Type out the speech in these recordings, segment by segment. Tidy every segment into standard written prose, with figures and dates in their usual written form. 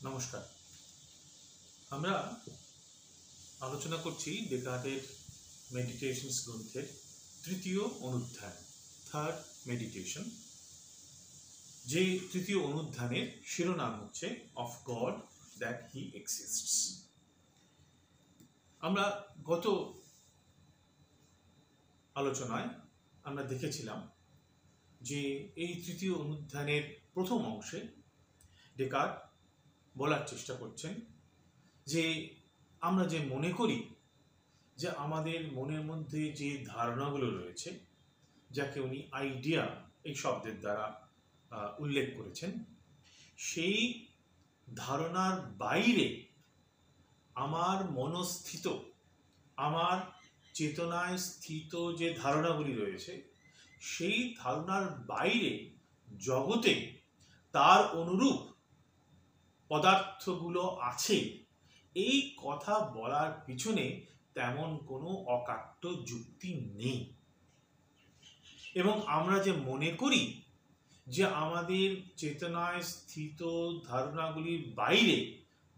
নমস্কার। আমরা আলোচনা করছি ডেকার্টের মেডিটেশনস গ্রন্থের তৃতীয় অনুধ্যান, থার্ড মেডিটেশন। যে তৃতীয় অনুধ্যানের শিরোনাম হচ্ছে of god that he exists. আমরা গত আলোচনায় আমরা দেখেছিলাম যে এই তৃতীয় অনুধ্যানের প্রথম অংশে ডেকার্ট বলার চেষ্টা করছেন যে আমরা যে মনে করি যে আমাদের মনের মধ্যে যে ধারণাগুলো রয়েছে, যাকে উনি আইডিয়া এই শব্দের দ্বারা উল্লেখ করেছেন, সেই ধারণার বাইরে আমার মনস্থিত, আমার চেতনায় স্থিত যে ধারণাগুলি রয়েছে, সেই ধারণার বাইরে জগতে তার অনুরূপ পদার্থগুলো আছে, এই কথা বলার পিছনে তেমন কোনো অকাট্য যুক্তি নেই। এবং আমরা যে মনে করি যে আমাদের চেতনায় স্থিত ধারণাগুলির বাইরে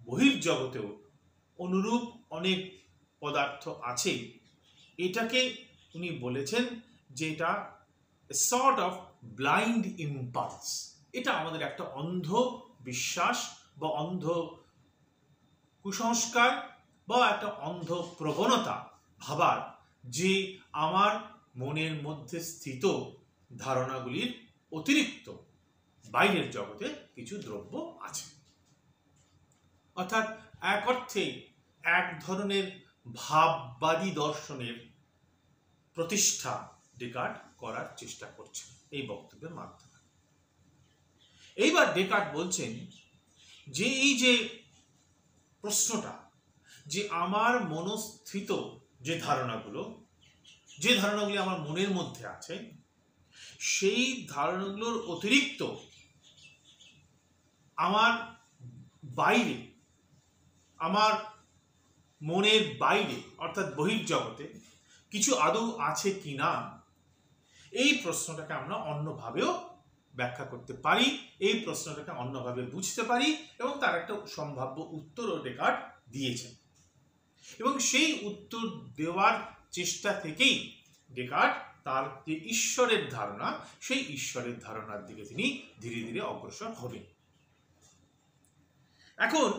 বহির্জগতেও অনুরূপ অনেক পদার্থ আছে, এটাকে উনি বলেছেন যে এটা সর্ট অফ ব্লাইন্ড ইম্পালস। এটা আমাদের একটা অন্ধ বিশ্বাস বা অন্ধ কুসংস্কার বা একটা অন্ধ প্রবণতা ভাবার যে আমার মনের মধ্যে স্থিত ধারণাগুলির অতিরিক্ত বাইরের জগতে কিছু দ্রব্য আছে। অর্থাৎ এক অর্থে এক ধরনের ভাববাদী দর্শনের প্রতিষ্ঠা ডেকার্ট করার চেষ্টা করছেন এই বক্তব্যের মাধ্যমে। এইবার ডেকার্ট বলছেন যে এই যে প্রশ্নটা, যে আমার মনস্থিত যে ধারণাগুলি আমার মনের মধ্যে আছে, সেই ধারণাগুলোর অতিরিক্ত আমার বাইরে, আমার মনের বাইরে অর্থাৎ বহির্জগতে কিছু আদৌ আছে কিনা, এই প্রশ্নটাকে আমরা অন্যভাবেও ব্যাখ্যা করতে পারি, এই প্রশ্নটাকে অন্যভাবে বুঝতে পারি, এবং তার একটা সম্ভাব্য উত্তরও ডেকার্ট দিয়েছেন। এবং সেই উত্তর দেওয়ার চেষ্টা থেকেই ডেকার্ট তার যে ঈশ্বরের ধারণা, সেই ঈশ্বরের ধারণার দিকে তিনি ধীরে ধীরে অগ্রসর হবেন। এখন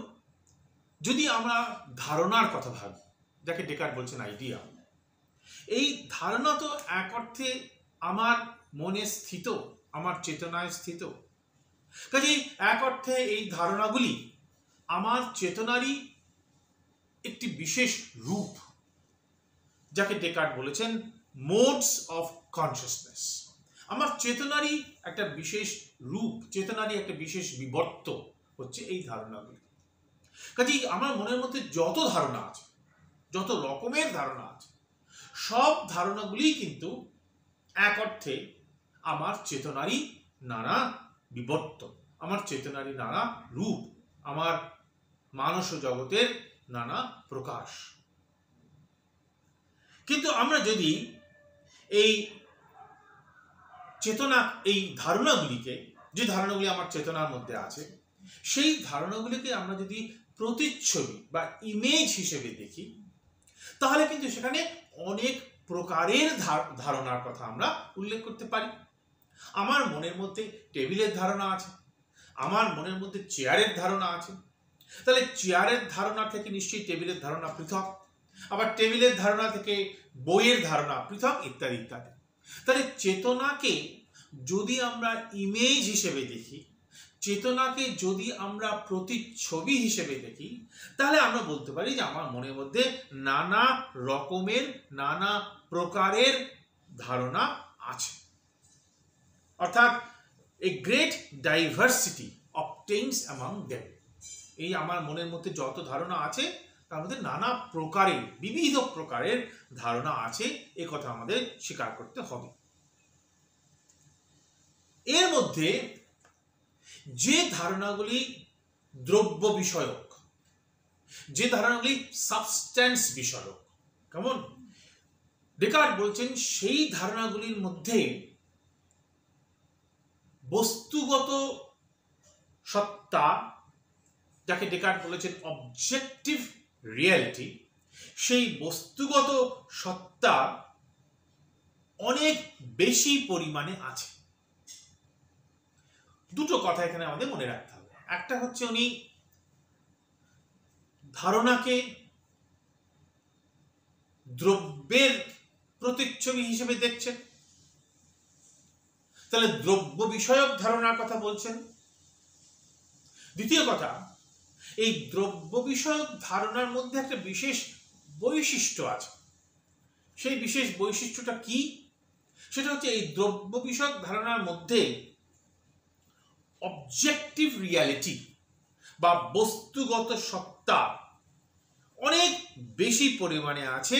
যদি আমরা ধারণার কথা ভাবি, যাকে ডেকার্ট বলছেন আইডিয়া, এই ধারণা তো এক অর্থে আমার মনে স্থিত, আমার চেতনায় স্থিত। কাজেই এক অর্থে এই ধারণাগুলি আমার চেতনারই একটি বিশেষ রূপ, যাকে ডেকার্ট বলেছেন মোডস অফ কনসিয়াসনেস। আমার চেতনারই একটা বিশেষ রূপ, চেতনারই একটা বিশেষ বিবর্ত হচ্ছে এই ধারণাগুলি। কাজেই আমার মনের মধ্যে যত ধারণা আছে, যত রকমের ধারণা আছে, সব ধারণাগুলি কিন্তু এক অর্থে আমার চেতনারই নানা বিবর্তন, আমার চেতনারই নানা রূপ, আমার মানস জগতের নানা প্রকাশ। কিন্তু আমরা যদি এই চেতনা, এই ধারণাগুলিকে, যে ধারণাগুলি আমার চেতনার মধ্যে আছে, সেই ধারণাগুলিকে আমরা যদি প্রতিচ্ছবি বা ইমেজ হিসেবে দেখি, তাহলে কিন্তু সেখানে অনেক প্রকারের ধারণার কথা আমরা উল্লেখ করতে পারি। আমার মনের মধ্যে টেবিলের ধারণা আছে, আমার মনের মধ্যে চেয়ারের ধারণা আছে, তাহলে চেয়ারের ধারণা থেকে নিশ্চয়ই টেবিলের ধারণা পৃথক, আবার টেবিলের ধারণা থেকে বইয়ের ধারণা পৃথক, ইত্যাদি ইত্যাদি। তাহলে চেতনাকে যদি আমরা ইমেজ হিসেবে দেখি, চেতনাকে যদি আমরা প্রতিচ্ছবি হিসেবে দেখি, তাহলে আমরা বলতে পারি যে আমার মনের মধ্যে নানা রকমের, নানা প্রকারের ধারণা আছে। অর্থাৎ a great diversity obtains among them. এই আমার মনের মধ্যে যত ধারণা আছে, তার মধ্যে নানা প্রকারের, বিবিধ প্রকারের ধারণা আছে, এ কথা আমাদের স্বীকার করতে হবে। এর মধ্যে যে ধারণাগুলি দ্রব্য বিষয়ক, যে ধারণাগুলি সাবস্ট্যান্স বিষয়ক, কেমন, ডেকার্ট বলছেন সেই ধারণাগুলির মধ্যে বস্তুগত সত্তা যাকে ডেকার্ট বলেছেন অবজেক্টিভ রিয়ালিটি, সেই বস্তুগত সত্তা অনেক বেশি পরিমাণে আছে। দুটো কথা এখানে আমাদের মনে রাখতে হবে। একটা হচ্ছে উনি ধারণাকে দ্রব্যের প্রতিচ্ছবি হিসেবে দেখছেন, তাহলে দ্রব্য বিষয়ক ধারণার কথা বলছেন। দ্বিতীয় কথা, এই দ্রব্য বিষয়ক ধারণার মধ্যে একটা বিশেষ বৈশিষ্ট্য আছে। সেই বিশেষ বৈশিষ্ট্যটা কি? সেটা হচ্ছে এই দ্রব্য বিষয়ক ধারণার মধ্যে অবজেক্টিভ রিয়ালিটি বা বস্তুগত সত্তা অনেক বেশি পরিমাণে আছে।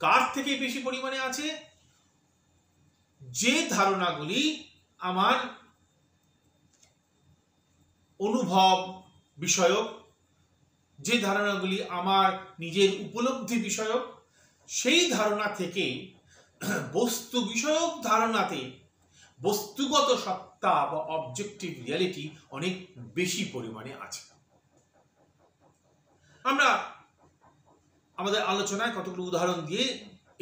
কার থেকে বেশি পরিমাণে আছে? যে ধারণাগুলি আমার অনুভব বিষয়ক, যে ধারণাগুলি আমার নিজের উপলব্ধি বিষয়ক, সেই ধারণা থেকে বস্তু বিষয়ক ধারণাতে বস্তুগত সত্তা বা অবজেক্টিভ রিয়ালিটি অনেক বেশি পরিমাণে আছে। আমরা আমাদের আলোচনায় কতগুলো উদাহরণ দিয়ে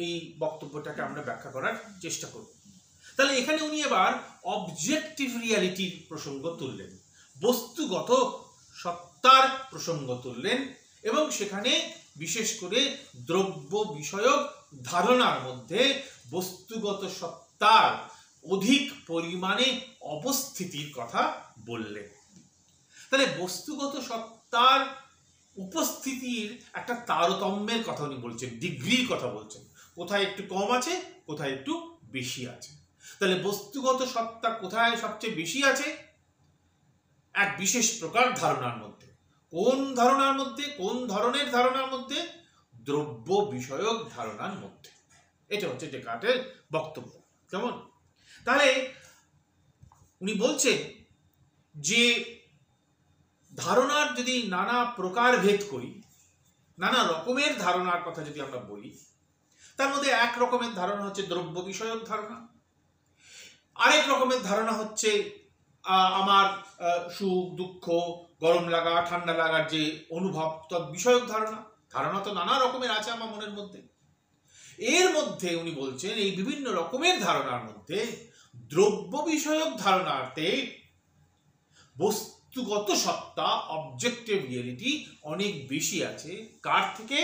এই বক্তব্যটাকে আমরা ব্যাখ্যা করার চেষ্টা করব। তাহলে এখানে উনি এবার অবজেক্টিভ রিয়ালিটির প্রসঙ্গ তুললেন, বস্তুগত সত্তার প্রসঙ্গ তুললেন, এবং সেখানে বিশেষ করে দ্রব্য বিষয়ক ধারণার মধ্যে বস্তুগত সত্তার অধিক পরিমাণে অবস্থিতির কথা বললেন। তাহলে বস্তুগত সত্তার উপস্থিতির একটা তারতম্যের কথা উনি বলছেন, ডিগ্রির কথা বলছেন, কোথায় একটু কম আছে, কোথায় একটু বেশি আছে। তাহলে বস্তুগত সত্তা কোথায় সবচেয়ে বেশি আছে? এক বিশেষ প্রকার ধারণার মধ্যে। কোন ধারণার মধ্যে? কোন ধরনের ধারণার মধ্যে? দ্রব্য বিষয়ক ধারণার মধ্যে। এটা হচ্ছে ডেকার্টের বক্তব্য। কেমন? তাহলে উনি বলছেন যে ধারণার যদি নানা প্রকার ভেদ করি, নানা রকমের ধারণার কথা যদি আমরা বলি, তার মধ্যে এক রকমের ধারণা হচ্ছে দ্রব্য বিষয়ক ধারণা, আরেক রকমের ধারণা হচ্ছে আমার সুখ দুঃখ, গরম লাগা ঠান্ডা লাগার যে অনুভব তৎ বিষয়ক ধারণা। ধারণা তো নানা রকমের আছে আমার মনের মধ্যে। এর মধ্যে উনি বলছেন এই বিভিন্ন রকমের ধারণার মধ্যে দ্রব্য বিষয়ক ধারণাতে বস্তুগত সত্তা অবজেক্টিভ রিয়েলিটি অনেক বেশি আছে। কার থেকে?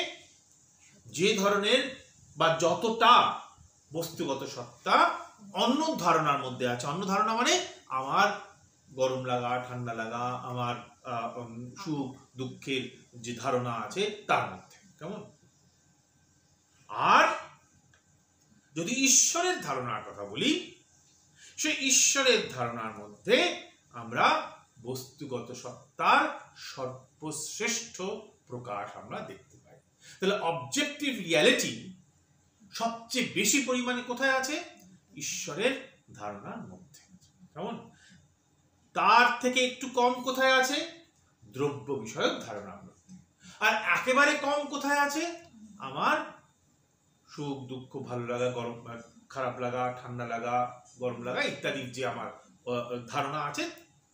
যে ধরনের বা যতটা বস্তুগত সত্তা অন্য ধারণার মধ্যে আছে। অন্য ধারণা মানে আমার গরম লাগা ঠান্ডা লাগা, আমার সুখ দুঃখের যে ধারণা আছে তার মধ্যে। কেমন? আর যদি ঈশ্বরের ধারণার কথা বলি, সেই ঈশ্বরের ধারণার মধ্যে আমরা বস্তুগত সত্তার সর্বশ্রেষ্ঠ প্রকাশ আমরা দেখতে পাই। তাহলে অবজেক্টিভ রিয়ালিটি সবচেয়ে বেশি পরিমাণে কোথায় আছে? ঈশ্বরের ধারণার মধ্যে। কেমন? তার থেকে একটু কম কোথায় আছে? দ্রব্য বিষয়ক ধারণার মধ্যে। আর একেবারে কম কোথায় আছে? আমার সুখ দুঃখ, ভালো লাগা, গরম খারাপ লাগা, ঠান্ডা লাগা, গরম লাগা ইত্যাদি যে আমার ধারণা আছে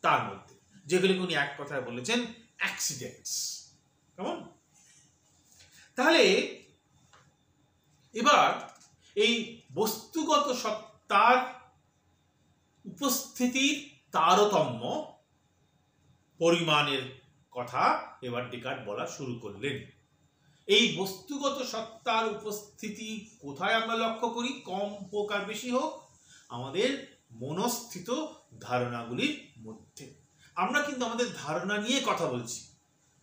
তার মধ্যে, যেগুলিকে উনি এক কথায় বলেছেন অ্যাক্সিডেন্টস। কেমন? তাহলে এবার এই বস্তুগত সত্তার উপস্থিতির তারতম্য পরিমাণের কথা এবার ডেকার্ট বলা শুরু করলেন। এই বস্তুগত সত্তার উপস্থিতি কোথায় আমরা লক্ষ্য করি? কম হোক আর বেশি হোক, আমাদের মনস্থিত ধারণাগুলির মধ্যে। আমরা কিন্তু আমাদের ধারণা নিয়ে কথা বলছি,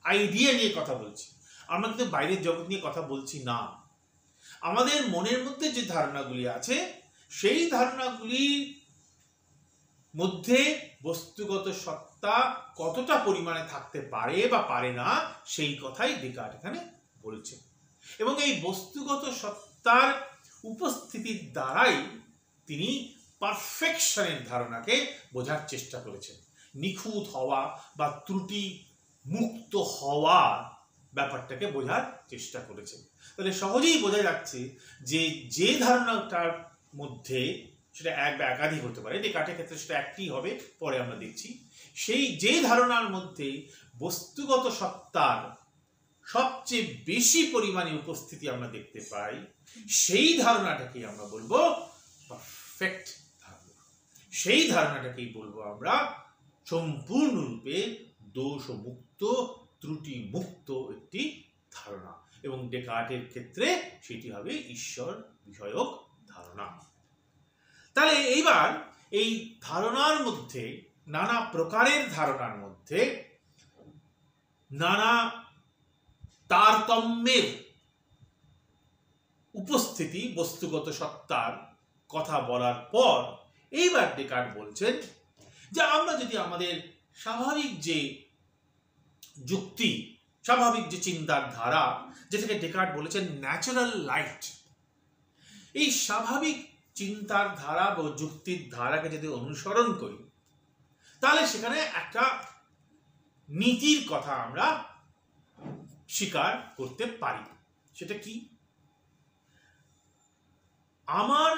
আইডিয়া নিয়ে কথা বলছি, আমরা কিন্তু বাইরের জগৎ নিয়ে কথা বলছি না। আমাদের মনের মধ্যে যে ধারণাগুলি আছে সেই ধারণাগুলির মধ্যে বস্তুগত সত্তা কতটা পরিমাণে থাকতে পারে বা পারে না সেই কথাই ডেকার্ট এখানে বলছেন। এবং এই বস্তুগত সত্তার উপস্থিতির দ্বারাই তিনি পারফেকশনের ধারণাকে বোঝার চেষ্টা করেছেন। নিখুঁত হওয়া বা ত্রুটি মুক্ত হওয়া ব্যাপারটাকে বোঝার চেষ্টা করেছেন। তাহলে সহজেই বোঝা যাচ্ছে যে যে ধারণাটার মধ্যে, সেটা এক বা একাধিক হতে পারে, ডেকার্টের ক্ষেত্রে সেটা একটি হবে, পরে আমরা দেখছি, সেই যে ধারণার মধ্যে বস্তুগত সত্তার সবচেয়ে বেশি পরিমাণে উপস্থিতি আমরা দেখতে পাই, সেই ধারণাটাকে আমরা বলবো পারফেক্ট ধারণা। সেই ধারণাটাকেই বলবো আমরা সম্পূর্ণরূপে দোষ মুক্ত, ত্রুটি মুক্ত একটি ধারণা, এবং ডেকার্টের ক্ষেত্রে সেটি হবে ঈশ্বর বিষয়ক ধারণা। তাহলে এইবার এই ধারণার মধ্যে, নানা প্রকারের ধারণার মধ্যে নানা তারতম্যের উপস্থিতি বস্তুগত সত্তার কথা বলার পর এইবার ডেকার্ট বলছেন যে আমরা যদি আমাদের স্বাভাবিক যে যুক্তি, স্বাভাবিক যে চিন্তার ধারা, যেটাকে ডেকার্ট বলেছেন ন্যাচারাল লাইট, এই স্বাভাবিক চিন্তার ধারা বা যুক্তির ধারাকে যদি অনুসরণ করি, তাহলে সেখানে একটা নীতির কথা আমরা স্বীকার করতে পারি। সেটা কি? আমার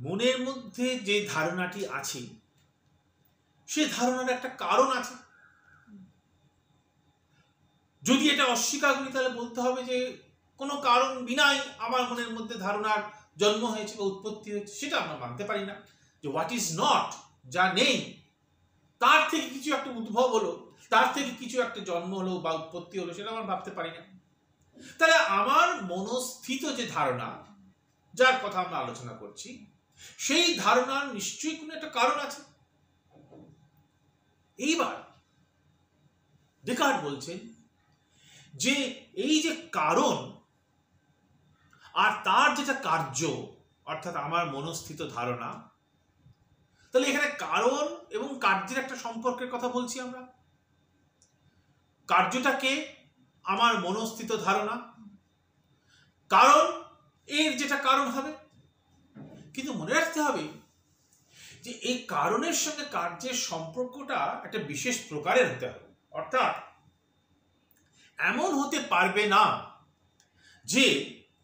মনের মধ্যে যে ধারণাটি আছে, সে ধারণার একটা কারণ আছে। যদি এটা অস্বীকার করি, তাহলে বলতে হবে যে কোনো কারণ বিনাই আমার মনের মধ্যে ধারণার জন্ম হয়েছে বা উৎপত্তি হয়েছে। সেটা আমরা মানতে পারি না। যে হোয়াট ইজ নট, যা নেই, তার থেকে কিছু একটা উদ্ভব হলো, তার থেকে কিছু একটা জন্ম হলো বা উৎপত্তি হলো, সেটা আমরা ভাবতে পারি না। তাহলে আমার মনস্থিত যে ধারণা, যার কথা আমরা আলোচনা করছি, সেই ধারণার নিশ্চয়ই কোনো একটা কারণ আছে। এইবার ডেকার্ট বলছেন যে এই যে কারণ আর তার যেটা কার্য, অর্থাৎ আমার মনস্থিত ধারণা, তাহলে এখানে কারণ এবং কার্যের একটা সম্পর্কের কথা বলছি আমরা। কার্যটাকে আমার মনস্থিত ধারণা, কারণ এর যেটা কারণ হবে। কিন্তু মনে রাখতে হবে যে এই কারণের সঙ্গে কার্যের সম্পর্কটা একটা বিশেষ প্রকারের হতে হবে। অর্থাৎ এমন হতে পারবে না যে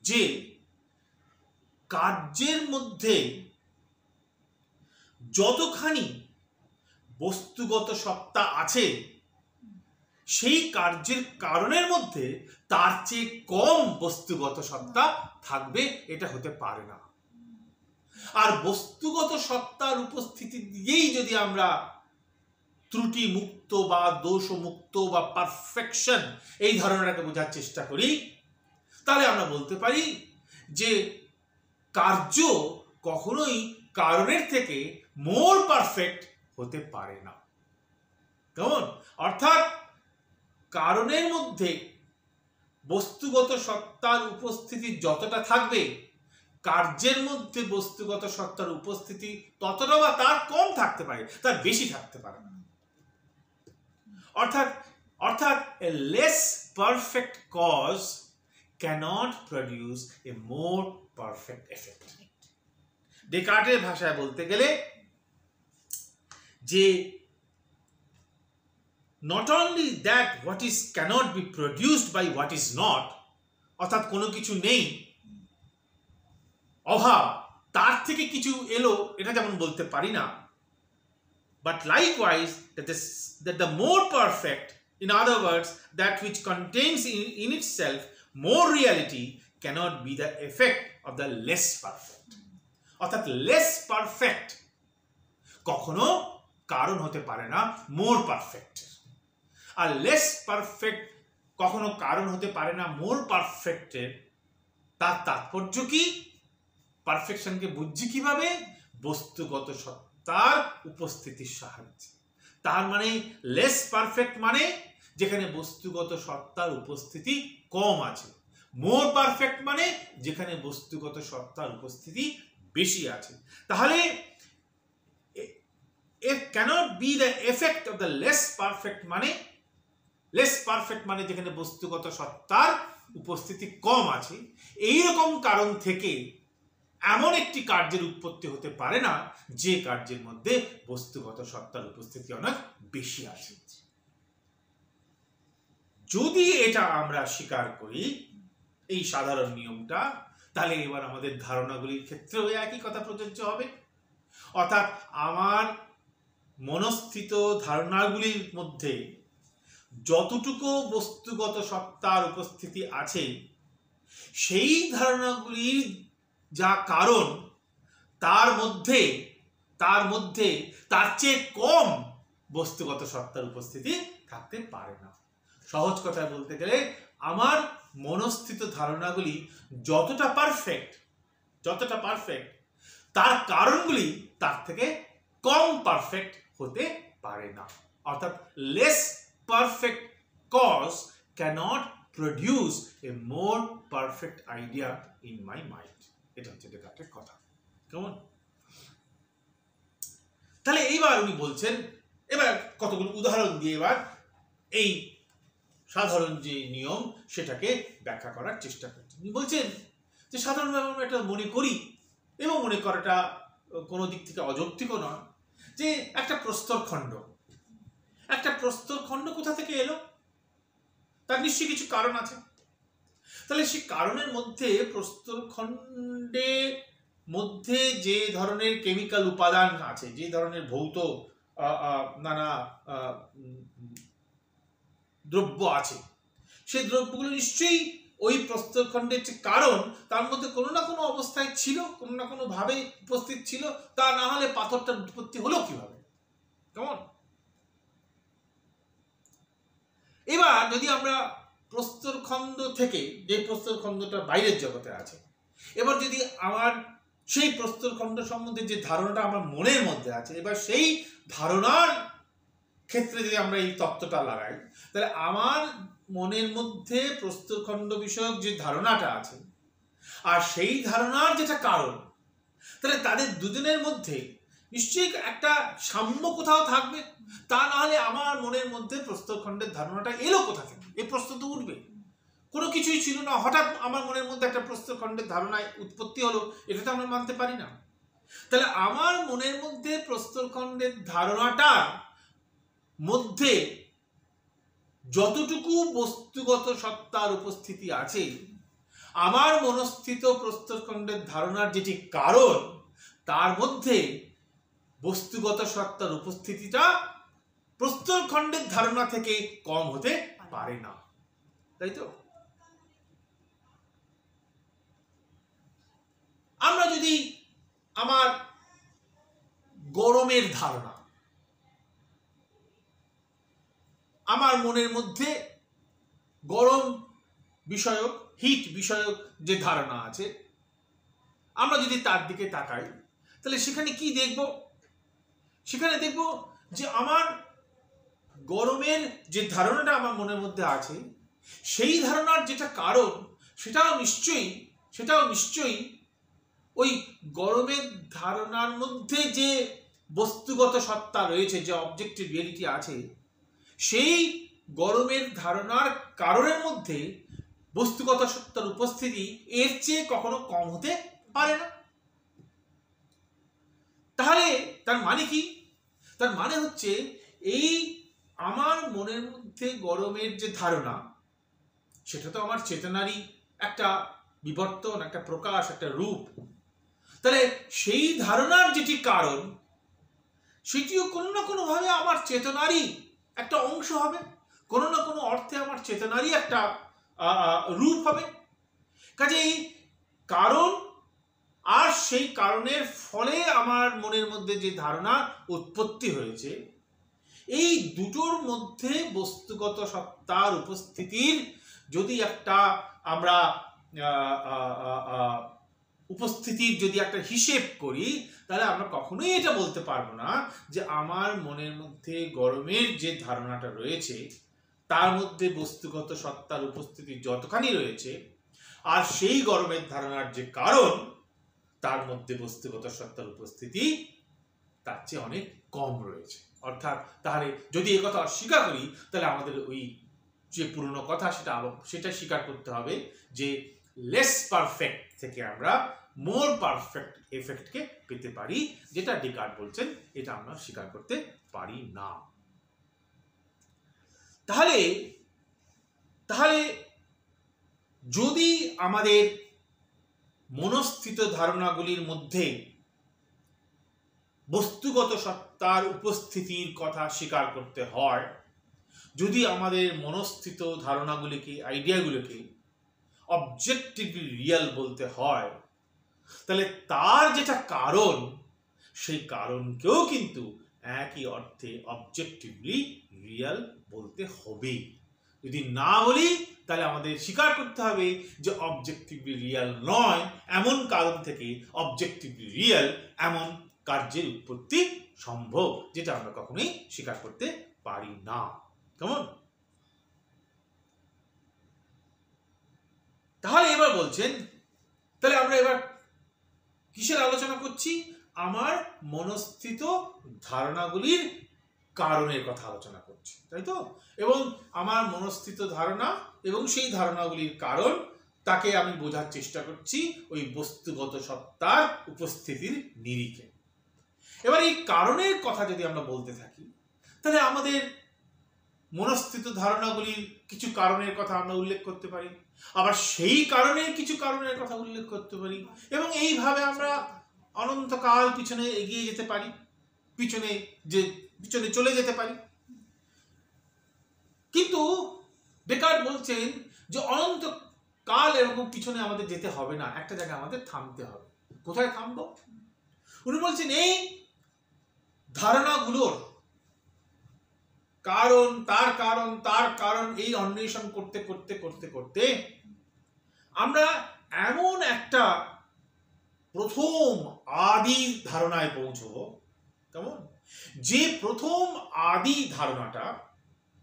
যে কার্যের মধ্যে যতখানি বস্তুগত সত্তা আছে, সেই কার্যের কারণের মধ্যে তার চেয়ে কম বস্তুগত সত্তা থাকবে, এটা হতে পারে না। আর বস্তুগত সত্তার উপস্থিতি দিয়েই যদি আমরা ত্রুটি মুক্ত বা দোষ মুক্ত বা পারফেকশন এই ধারণাটাকে বোঝার চেষ্টা করি, তাহলে আমরা বলতে পারি যে কার্য কখনোই কারণের থেকে মোর পারফেক্ট হতে পারে না। কেমন? অর্থাৎ কারণের মধ্যে বস্তুগত সত্তার উপস্থিতি যতটা থাকবে, কার্যের মধ্যে বস্তুগত সত্তার উপস্থিতি ততটা বা তার কম থাকতে পারে, তার বেশি থাকতে পারে না। অর্থাৎ a less perfect cause cannot produce a more perfect effect. ডেকার্টের ভাষায় বলতে গেলে যে not only that what is cannot be produced by what is not, অর্থাৎ কোনো কিছু নেই, অভাব, তার থেকে কিছু এলো, এটা যেমন বলতে পারি না, but likewise that the more perfect, in other words that which contains in itself more reality, cannot be the effect of the less perfect. অর্থাৎ less perfect কখনো কারণ হতে পারে না more perfect, আর less perfect কখনো কারণ হতে পারে না more perfect এর। তার তাৎপর্য কি? পারফেকশনকে বুঝছি কিভাবে? বস্তুগত সত্তার উপস্থিতির সাহায্যে। তার মানে লেস পারফেক্ট মানে যেখানে বস্তুগত সত্তার উপস্থিতি কম আছে, মোর পারফেক্ট মানে যেখানে বস্তুগত সত্তার উপস্থিতি বেশি আছে। তাহলে it cannot be the effect of the less perfect, মানে লেস পারফেক্ট মানে যেখানে বস্তুগত সত্তার উপস্থিতি কম আছে। এই রকম কারণ থেকে এমন একটি কার্যের উৎপত্তি হতে পারে না যে কার্যের মধ্যে বস্তুগত সত্তার উপস্থিতি অনেক বেশি আছে। যদি এটা আমরা স্বীকার করি এই সাধারণ নিয়মটা, তাহলে এবার আমাদের ধারণাগুলির ক্ষেত্রেও একই কথা প্রযোজ্য হবে। অর্থাৎ আমার মনস্থিত ধারণাগুলির মধ্যে যতটুকু বস্তুগত সত্তার উপস্থিতি আছে সেই ধারণাগুলির যা কারণ তার মধ্যে তার চেয়ে কম বস্তুগত সত্তার উপস্থিতি থাকতে পারে না। সহজ কথায় বলতে গেলে আমার মনস্থিত ধারণাগুলি যতটা পারফেক্ট তার কারণগুলি তার থেকে কম পারফেক্ট হতে পারে না। অর্থাৎ less perfect cause cannot produce a more perfect idea in my mind. এটা হচ্ছে ডেকার্টের কথা। কেমন? তাহলে এইবার উনি বলছেন, এবার কতগুলো উদাহরণ দিয়ে এবার এই সাধারণ যে নিয়ম সেটাকে ব্যাখ্যা করার চেষ্টা করছেন। উনি বলছেন যে সাধারণভাবে আমরা এটা মনে করি, এবং মনে করাটা কোনো দিক থেকে অযৌক্তিকও নয়, যে একটা প্রস্তরখণ্ড কোথা থেকে এলো, তার নিশ্চয়ই কিছু কারণ আছে। তাহলে সেই কারণের মধ্যে প্রস্তরখণ্ডের মধ্যে যে ধরনের কেমিক্যাল উপাদান আছে, যে ধরনের ভৌত নানা দ্রব্য আছে, সেই দ্রব্যগুলো নিশ্চয়ই ওই প্রস্তরখণ্ডের যে কারণ তার মধ্যে কোনো না কোনো অবস্থায় ছিল, কোনো না কোনো ভাবে উপস্থিত ছিল। তা না হলে পাথরটার উৎপত্তি হলো কিভাবে? কেমন? এবার যদি আমরা প্রস্তরখণ্ড থেকে, যে প্রস্তরখণ্ডটা বাইরের জগতে আছে, এবার যদি আমার সেই প্রস্তরখণ্ড সম্বন্ধে যে ধারণাটা আমার মনের মধ্যে আছে, এবার সেই ধারণার ক্ষেত্রে যদি আমরা এই তত্ত্বটা লাগাই, তাহলে আমার মনের মধ্যে প্রস্তরখণ্ড বিষয়ক যে ধারণাটা আছে আর সেই ধারণার যেটা কারণ, তাহলে তাদের দুজনের মধ্যে নিশ্চয়ই একটা সাম্য কোথাও থাকবে। তা না হলে আমার মনের মধ্যে প্রস্তরখণ্ডের ধারণাটা এলো কোথা থেকে? এই প্রশ্ন তো উঠবে। কোনো কিছুই ছিল না, হঠাৎ আমার মনের মধ্যে একটা প্রস্তরখণ্ডের ধারণায় উৎপত্তি হলো, এটা তো আমরা মানতে পারি না। তাহলে আমার মনের মধ্যে প্রস্তরখণ্ডের ধারণাটার মধ্যে যতটুকু বস্তুগত সত্তার উপস্থিতি আছে, আমার মনস্থিত প্রস্তরখণ্ডের ধারণার যেটি কারণ, তার মধ্যে বস্তুগত সত্তার উপস্থিতিটা প্রস্তরখণ্ডের ধারণা থেকে কম হতে পারে না। তাই তো? আমরা যদি আমার গরমের ধারণা, আমার মনের মধ্যে গরম বিষয়ক, হিট বিষয়ক যে ধারণা আছে, আমরা যদি তার দিকে তাকাই, তাহলে সেখানে কি দেখব? সেখানে দেখব যে আমার গরমের যে ধারণাটা আমার মনের মধ্যে আছে, সেই ধারণার যেটা কারণ, সেটাও নিশ্চয়ই ওই গরমের ধারণার মধ্যে যে বস্তুগত সত্তা রয়েছে, যে অবজেক্টিভ রিয়েলিটি আছে, সেই গরমের ধারণার কারণের মধ্যে বস্তুগত সত্তার উপস্থিতি এর চেয়ে কখনো কম হতে পারে না। তাহলে তার মানে কি? তার মানে হচ্ছে এই আমার মনের মধ্যে গরমের যে ধারণা, সেটা তো আমার চেতনারই একটা বিবর্তন, একটা প্রকাশ, একটা রূপ। তাহলে সেই ধারণার যেটি কারণ, সেটিও কোনো না কোনো ভাবে আমার চেতনারই একটা অংশ হবে, কোনো না কোনো অর্থে আমার চেতনারই একটা রূপ হবে। কাজেই কারণ আর সেই কারণের ফলে আমার মনের মধ্যে যে ধারণা উৎপত্তি হয়েছে, এই দুটোর মধ্যে বস্তুগত সত্তার উপস্থিতির যদি একটা আমরা উপস্থিতির যদি একটা হিসেব করি, তাহলে আমরা কখনোই এটা বলতে পারবো না যে আমার মনের মধ্যে গরমের যে ধারণাটা রয়েছে তার মধ্যে বস্তুগত সত্তার উপস্থিতি যতখানি রয়েছে, আর সেই গরমের ধারণার যে কারণ তার মধ্যে বস্তুগত সত্তার উপস্থিতি তার চেয়ে অনেক কম রয়েছে। অর্থাৎ তাহলে যদি এই কথা অস্বীকার করি, তাহলে আমাদের ওই যে পুরনো কথা সেটা স্বীকার করতে হবে যে লেস পারফেক্ট থেকে আমরা মোর পারফেক্ট এফেক্টকে পেতে পারি, যেটা ডেকার্ট বলছেন, এটা আমরা স্বীকার করতে পারি না। তাহলে যদি আমাদের মনস্থিত ধারণাগুলির মধ্যে বস্তুগত সত্তার উপস্থিতির কথা স্বীকার করতে হয়, যদি আমাদের মনস্থিত ধারণাগুলিকে, আইডিয়াগুলোকে অবজেক্টিভলি রিয়েল বলতে হয়, তাহলে তার যেটা কারণ, সেই কারণকেও কিন্তু একই অর্থে অবজেক্টিভলি রিয়েল বলতে হবে। যদি না বলি তাহলে আমাদের স্বীকার করতে হবে যে অবজেক্টিভলি রিয়েল নয় এমন কারণ থেকে অবজেক্টিভলি রিয়েল এমন কার্যের উৎপত্তি সম্ভব, যেটা আমরা কখনোই স্বীকার করতে পারি না। কেমন? তাহলে এবার বলছেন, তাহলে আমরা এবার কিসের আলোচনা করছি? আমার মনস্থিত ধারণাগুলির কারণের কথা আলোচনা করছি, তাই তো? এবং আমার মনস্থিত ধারণা এবং সেই ধারণাগুলির কারণ, তাকে আমি বোঝার চেষ্টা করছি ওই বস্তুগত সত্তার উপস্থিতির নিরিখে। এবার এই কারণের কথা যদি আমরা বলতে থাকি, তাহলে আমাদের মনস্থিত ধারণাগুলির কিছু কারণের কথা আমরা উল্লেখ করতে পারি, আবার সেই কারণের কিছু কারণের কথা উল্লেখ করতে পারি, এবং এইভাবে আমরা অনন্তকাল পিছনে এগিয়ে যেতে পারি, পিছনে চলে যেতে পারি। কিন্তু ডেকার্ট বলছেন যে অনন্তকাল এরকম পিছনে আমাদের যেতে হবে না, একটা জায়গায় আমাদের থামতে হবে। কোথায় থামবো? উনি বলছেন এই ধারণাগুলোর কারণ, তার কারণ এই অন্বেষণ করতে করতে করতে করতে আমরা এমন একটা প্রথম আদি ধারণায় পৌঁছবো, কেমন? যে প্রথম আদি ধারণাটা,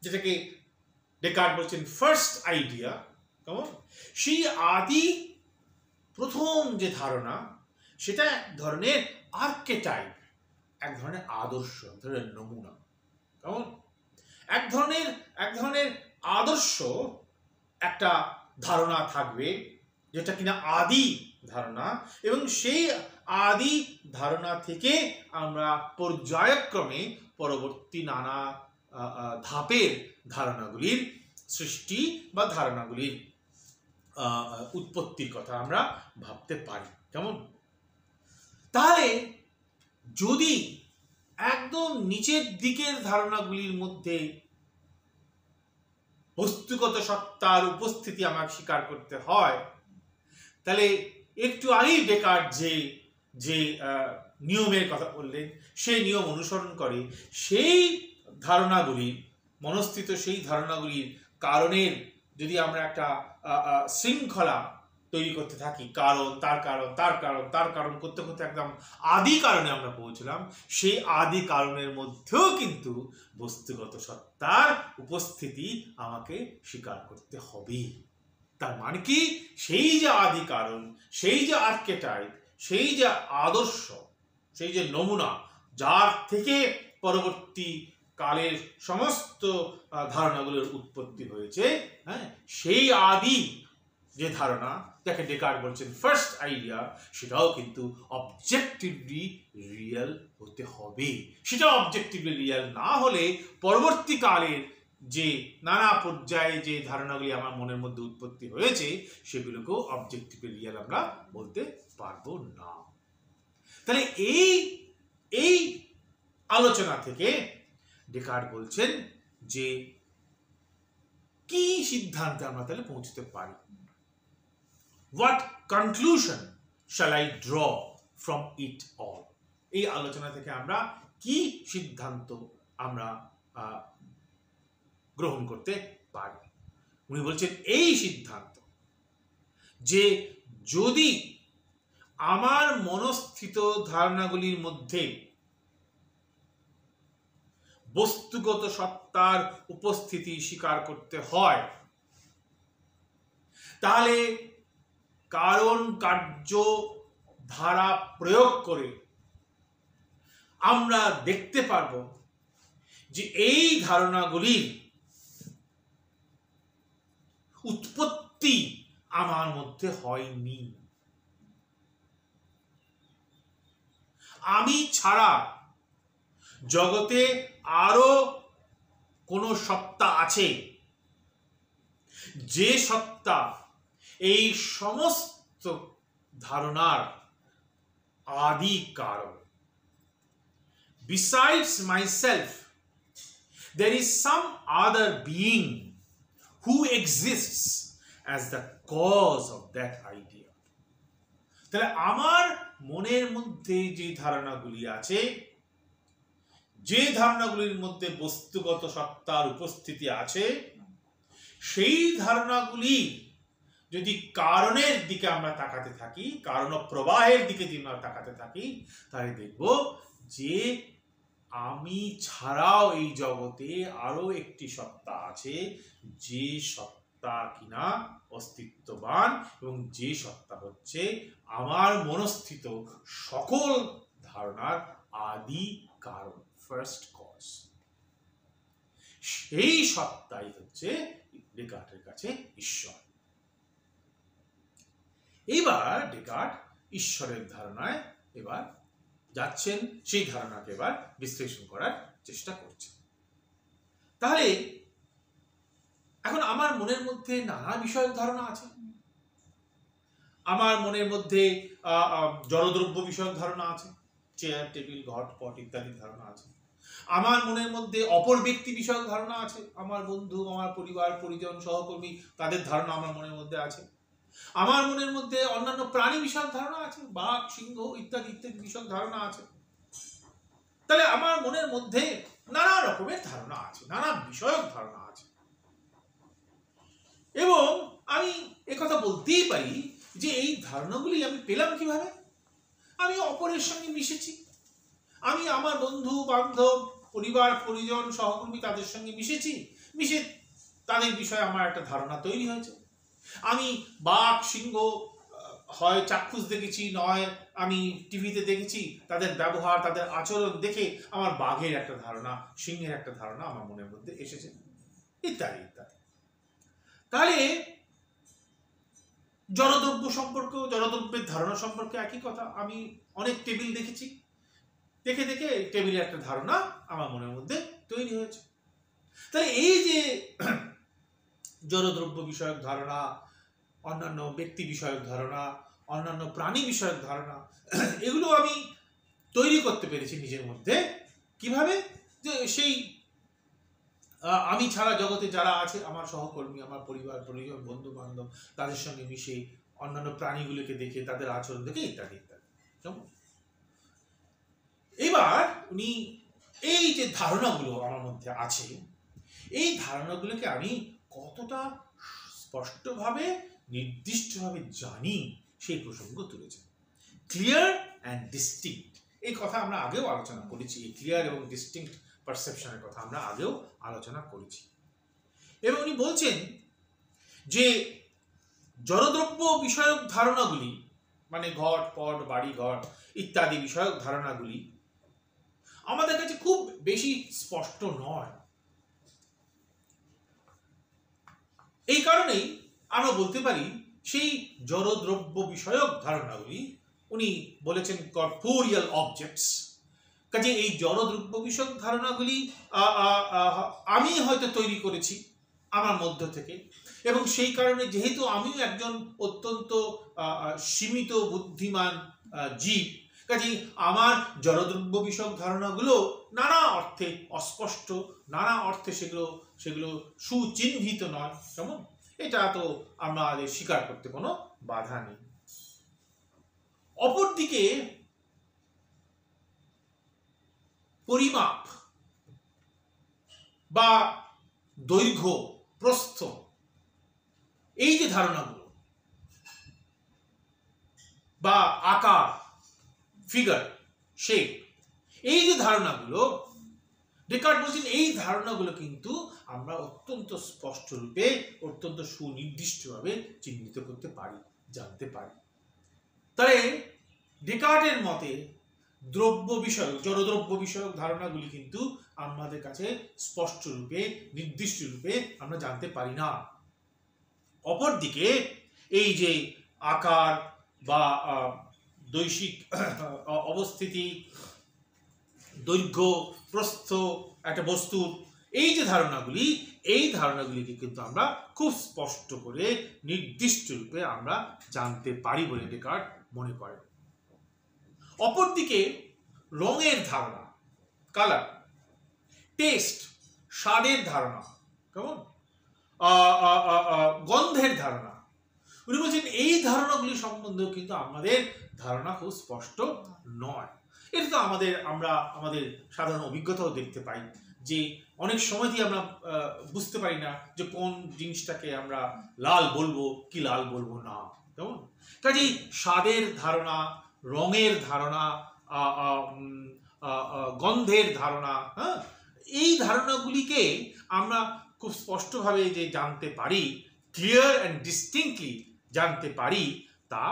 যেটাকে ডেকার্ট বলছেন ফার্স্ট আইডিয়া, কেমন? সেই আদি প্রথম যে ধারণা, সেটা এক ধরনের আর্কেটাইপ, এক ধরনের আদর্শ, এক ধরনের নমুনা, কেমন? এক ধরনের আদর্শ একটা ধারণা থাকবে, যেটা কিনা আদি ধারণা, এবং সেই আদি ধারণা থেকে আমরা পর্যায়ক্রমে পরবর্তী নানা ধাপের ধারণাগুলির সৃষ্টি বা ধারণাগুলির উৎপত্তির কথা আমরা ভাবতে পারি, কেমন? তাহলে যদি একদম নিচের দিকের ধারণাগুলির মধ্যে বস্তুগত সত্তার উপস্থিতি আমাকে স্বীকার করতে হয়, তাহলে একটু আগেই ডেকার্ট যে নিয়মের কথা বললেন, সেই নিয়ম অনুসরণ করে সেই ধারণাগুলির মনস্থিত সেই ধারণাগুলির কারণের যদি আমরা একটা শৃঙ্খলা তৈরি করতে থাকি, কারণ তার কারণ তার কারণ তার কারণ করতে করতে একদম আদি কারণে আমরা পৌঁছলাম, সেই আদি কারণের মধ্যেও কিন্তু বস্তুগত সত্তার উপস্থিতি আমাকে স্বীকার করতে হবে। তার মানে কি, সেই যে আদি কারণ, সেই যে আর্কেটাইপ, সেই যে আদর্শ, সেই যে নমুনা, যার থেকে পরবর্তী কালের সমস্ত ধারণাগুলোর উৎপত্তি হয়েছে, হ্যাঁ, সেই আদি যে ধারণা, যাকে ডেকার্ট বলছেন ফার্স্ট আইডিয়া, সেটাও কিন্তু অবজেক্টিভলি রিয়েল হতে হবে। সেটা অবজেক্টিভলি রিয়েল না হলে পরবর্তীকালের যে নানা পর্যায়ে যে ধারণাগুলি আমার মনের মধ্যে উৎপত্তি হয়েছে, সেগুলোকেও অবজেক্টিভলি রিয়েল আমরা বলতে পারবো না। তাহলে এই আলোচনা থেকে ডেকার্ট বলছেন যে কি সিদ্ধান্তে আমরা তাহলে পৌঁছতে পারি। What conclusion shall I draw from it all? এই আলোচনা থেকে আমরা কি সিদ্ধান্ত আমরা গ্রহণ করতে পারি? উনি বলছেন এই সিদ্ধান্ত যে যদি আমার মনস্থিত ধারণাগুলির মধ্যে বস্তুগত সত্তার উপস্থিতি স্বীকার করতে হয়, তাহলে কারণ কার্য ধারা প্রয়োগ করে আমরা দেখতে পারব যে এই ধারণাগুলির উৎপত্তি আমার মধ্যে হয়নি। আমি ছাড়া জগতে আরো কোনো সত্তা আছে, যে সত্তা এই সমস্ত ধারণার আদি কারণ। Besides myself, there is some other being who exists as the cause of that idea. তাহলে আমার মনের মধ্যে যে ধারণাগুলি আছে, যে ধারণাগুলির মধ্যে বস্তুগত সত্তার উপস্থিতি আছে, সেই ধারণাগুলি যদি কারণের দিকে আমরা তাকাতে থাকি, কারণ প্রবাহের দিকে যদি আমরা তাকাতে থাকি, তাহলে দেখব যে আমি ছাড়াও এই জগতে আরো একটি সত্তা আছে, যে সত্তা কিনা অস্তিত্ববান এবং যে সত্তা হচ্ছে আমার মনস্থিত সকল ধারণার আদি কারণ, ফার্স্ট কজ। সেই সত্তাই হচ্ছে ডেকার্টের কাছে ঈশ্বর। এবার ডেকার্ট ঈশ্বরের ধারণায় এবার যাচ্ছেন, সেই ধারণাকে এবার বিশ্লেষণ করার চেষ্টা করছেন। তাহলে এখন আমার মনের মধ্যে নানা বিষয়ক ধারণা আছে। আমার মনের মধ্যে জড়দ্রব্য বিষয়ক ধারণা আছে, চেয়ার, টেবিল, ঘট, পট ইত্যাদি ধারণা আছে। আমার মনের মধ্যে অপর ব্যক্তি বিষয়ক ধারণা আছে, আমার বন্ধু, আমার পরিবার, পরিজন, সহকর্মী, তাদের ধারণা আমার মনের মধ্যে আছে। আমার মনের মধ্যে অন্যান্য প্রাণী বিষয়ক ধারণা আছে, বাঘ, সিংহ ইত্যাদি ইত্যাদি বিষয়ক ধারণা আছে। তাহলে আমার মনের মধ্যে নানা রকমের ধারণা আছে, নানা বিষয়ক ধারণা আছে। এবং আমি একথা বলতেই পারি যে এই ধারণাগুলি আমি পেলাম কিভাবে? আমি অপরের সঙ্গে মিশেছি, আমি আমার বন্ধু বান্ধব, পরিবার, পরিজন, সহকর্মী তাদের সঙ্গে মিশেছি, মিশে তাদের বিষয়ে আমার একটা ধারণা তৈরি হয়েছে। আমি বাঘ, সিংহ হয় চাক্ষুষ দেখেছি, নয় আমি টিভিতে দেখেছি, তাদের ব্যবহার, তাদের আচরণ দেখে আমার বাঘের একটা ধারণা, সিংহের একটা ধারণা আমার মনের মধ্যে এসেছে, ইত্যাদি ইত্যাদি। তাহলে জড়দ্রব্য সম্পর্ক, জড়দ্রব্যের ধারণা সম্পর্কে একই কথা। আমি অনেক টেবিল দেখেছি, দেখে দেখে টেবিলের একটা ধারণা আমার মনের মধ্যে তৈরি হয়েছে। তাহলে এই যে জড়দ্রব্য বিষয়ক ধারণা, অন্যান্য ব্যক্তি বিষয়ক ধারণা, অন্যান্য প্রাণী বিষয়ক ধারণা, এগুলো আমি তৈরি করতে পেরেছি নিজের মধ্যে। কিভাবে? যে সেই আমি ছাড়া জগতে যারা আছে, আমার সহকর্মী, আমার পরিবার, পরিজন, বন্ধু বান্ধব, তাদের সঙ্গে মিশে, অন্যান্য প্রাণীগুলোকে দেখে, তাদের আচরণ দেখে ইত্যাদি ইত্যাদি। এবার উনি এই যে ধারণাগুলো আমার মধ্যে আছে, এই ধারণাগুলোকে আমি কতটা স্পষ্টভাবে, নির্দিষ্টভাবে জানি, সেই প্রসঙ্গ তুলেছেন। ক্লিয়ার অ্যান্ড ডিস্টিংক্ট, এই কথা আমরা আগেও আলোচনা করেছি। এই ক্লিয়ার এবং ডিস্টিংক্ট পারসেপশনের কথা আমরা আগেও আলোচনা করেছি। এবং উনি বলছেন যে জড়দ্রব্য বিষয়ক ধারণাগুলি, মানে ঘট, পট, বাড়ি, ঘর ইত্যাদি বিষয়ক ধারণাগুলি আমাদের কাছে খুব বেশি স্পষ্ট নয়। এই কারণেই আমরা বলতে পারি সেই জড়দ্রব্য বিষয়ক ধারণাগুলি, উনি বলেছেন কর্পোরিয়াল অবজেক্টস। কাজে এই জড়দ্রব্য বিষয়ক ধারণাগুলি আমি হয়তো তৈরি করেছি আমার মধ্য থেকে, এবং সেই কারণে যেহেতু আমিও একজন অত্যন্ত সীমিত বুদ্ধিমান জীব, কাজেই আমার জড়দ্রব্য বিষয়ক ধারণাগুলো নানা অর্থে অস্পষ্ট, নানা অর্থে সেগুলো সুচিহ্নিত নয়। কেমন? এটা তো আমাদের স্বীকার করতে কোনো বাধা নেই। অপরদিকে পরিমাপ বা দৈর্ঘ্য, প্রস্থ, এই যে ধারণাগুলো, বা আকার, ফিগার, শেপ, এই যে ধারণাগুলো, ডেকার্ট বলছেন এই ধারণাগুলো কিন্তু আমরা অত্যন্ত স্পষ্ট রূপে, অত্যন্ত সুনির্দিষ্টভাবে চিহ্নিত করতে পারি, জানতে পারি। তাই ডেকার্টের মতে দ্রব্য বিষয়ক, জড়দ্রব্য বিষয়ক ধারণাগুলি কিন্তু আমাদের কাছে স্পষ্ট রূপে, নির্দিষ্ট রূপে আমরা জানতে পারি না। অপরদিকে এই যে আকার বা দৈশিক অবস্থিতি, দৈর্ঘ্য, প্রস্থ একটা বস্তুর, এই যে ধারণাগুলি, এই ধারণাগুলিকে কিন্তু আমরা খুব স্পষ্ট করে, নির্দিষ্ট রূপে আমরা জানতে পারি বলে ডেকার্ট মনে করেন। অপরদিকে রঙের ধারণা, কালার, টেস্ট, স্বাদের ধারণা, কেমন, গন্ধের ধারণা, উনি বলছেন এই ধারণাগুলি সম্বন্ধেও কিন্তু আমাদের ধারণা খুব স্পষ্ট নয়। এটা তো আমরা আমাদের সাধারণ অভিজ্ঞতাও দেখতে পাই যে অনেক সময়তেই আমরা বুঝতে পারি না যে কোন জিনিসটাকে আমরা লাল বলবো কি লাল বলবো না, কেমন। কাজেই স্বাদের ধারণা, রঙের ধারণা, গন্ধের ধারণা, হ্যাঁ, এই ধারণাগুলিকে আমরা খুব স্পষ্টভাবে যে জানতে পারি, ক্লিয়ার অ্যান্ড ডিস্টিংক্টলি জানতে পারি, তা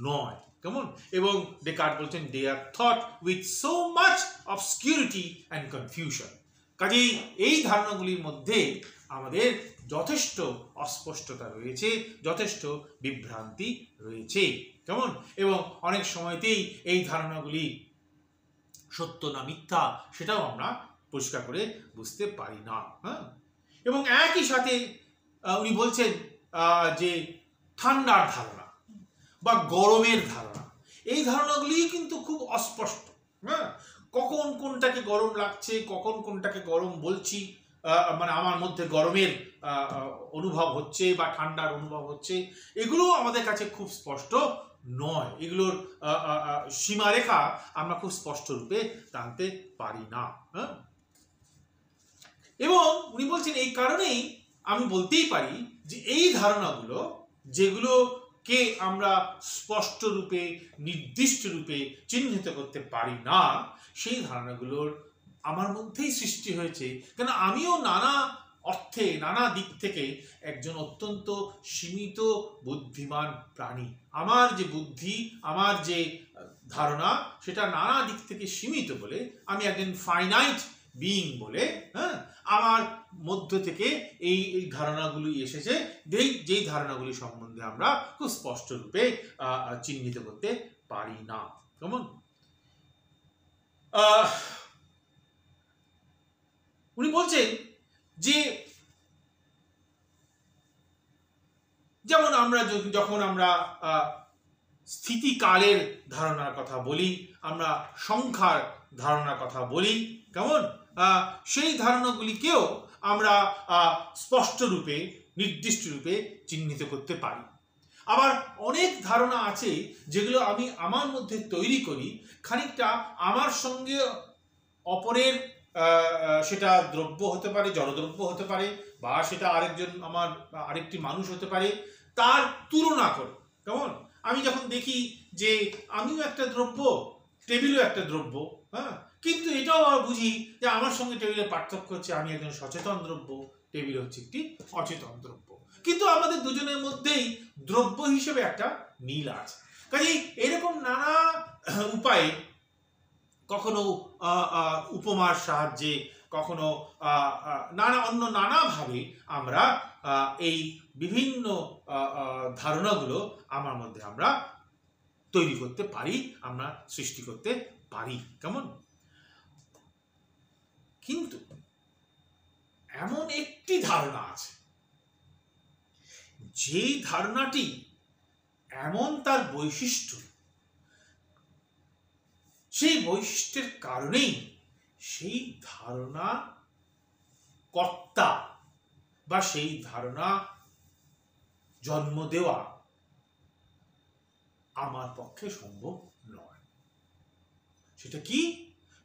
নয়, কেমন। এবং ডেকার্ট বলছেন they are thought with so much obscurity and confusion. কাজেই এই ধারণাগুলির মধ্যে আমাদের যথেষ্ট অস্পষ্টতা রয়েছে, যথেষ্ট বিভ্রান্তি রয়েছে, কেমন। এবং অনেক সময়তেই এই ধারণাগুলি সত্য না মিথ্যা সেটাও আমরা পরিষ্কার করে বুঝতে পারি না, হ্যাঁ। এবং একই সাথে উনি বলছেন যে ঠান্ডার ধারণা বা গরমের ধারণা, এই ধারণাগুলি কিন্তু খুব অস্পষ্ট, হ্যাঁ। কখন কোনটাকে গরম লাগছে, কখন কোনটাকে গরম বলছি, মানে আমার মধ্যে গরমের অনুভব হচ্ছে বা ঠান্ডার অনুভব হচ্ছে, এগুলো আমাদের কাছে খুব স্পষ্ট নয়। এগুলোর সীমারেখা আমরা খুব স্পষ্ট রূপে টানতে পারি না, হ্যাঁ। এবং উনি বলছেন এই কারণেই আমি বলতেই পারি যে এই ধারণাগুলো, যেগুলোকে আমরা স্পষ্ট রূপে নির্দিষ্ট রূপে চিহ্নিত করতে পারি না, সেই ধারণাগুলোর আমার মধ্যেই সৃষ্টি হয়েছে, কেন আমিও নানা অর্থে নানা দিক থেকে একজন অত্যন্ত সীমিত বুদ্ধিমান প্রাণী। আমার যে বুদ্ধি, আমার যে ধারণা, সেটা নানা দিক থেকে সীমিত বলে, আমি একজন ফাইনাইট বিইং বলে, হ্যাঁ, আমার মধ্য থেকে এই ধারণাগুলি এসেছে, যেই ধারণাগুলি সম্বন্ধে আমরা খুব স্পষ্ট রূপে চিহ্নিত করতে পারি না, কেমন। উনি বলছেন যে যেমন আমরা যখন আমরা স্থিতিকালের ধারণার কথা বলি, আমরা সংখ্যার ধারণার কথা বলি, কেমন, সেই ধারণাগুলিকেও আমরা স্পষ্ট রূপে নির্দিষ্ট রূপে চিহ্নিত করতে পারি। আবার অনেক ধারণা আছে যেগুলো আমি আমার মধ্যে তৈরি করি, খানিকটা আমার সঙ্গে অপরের, সেটা দ্রব্য হতে পারে, জড়দ্রব্য হতে পারে, বা সেটা আরেকটি মানুষ হতে পারে, তার তুলনা করে, কেমন। আমি যখন দেখি যে আমিও একটা দ্রব্য, টেবিলও একটা দ্রব্য, হ্যাঁ, কিন্তু এটাও বুঝি যে আমার সঙ্গে টেবিলের পার্থক্য হচ্ছে আমি একজন সচেতন দ্রব্য, টেবিল হচ্ছে একটি অচেতন দ্রব্য, কিন্তু আমাদের দুজনের মধ্যেই দ্রব্য হিসেবে একটা মিল আছে। কাজেই এরকম নানা উপায়ে, কখনো উপমার সাহায্যে, কখনো নানাভাবে আমরা এই বিভিন্ন ধারণাগুলো আমার মধ্যে আমরা তৈরি করতে পারি, আমরা সৃষ্টি করতে পারি, কেমন। কিন্তু এমন একটি ধারণা আছে, যেই ধারণাটি এমন তার বৈশিষ্ট্য, সেই বৈশিষ্ট্যের কারণেই সেই ধারণা কর্তা বা সেই ধারণা জন্ম দেওয়া আমার পক্ষে সম্ভব নয়। সেটা কি?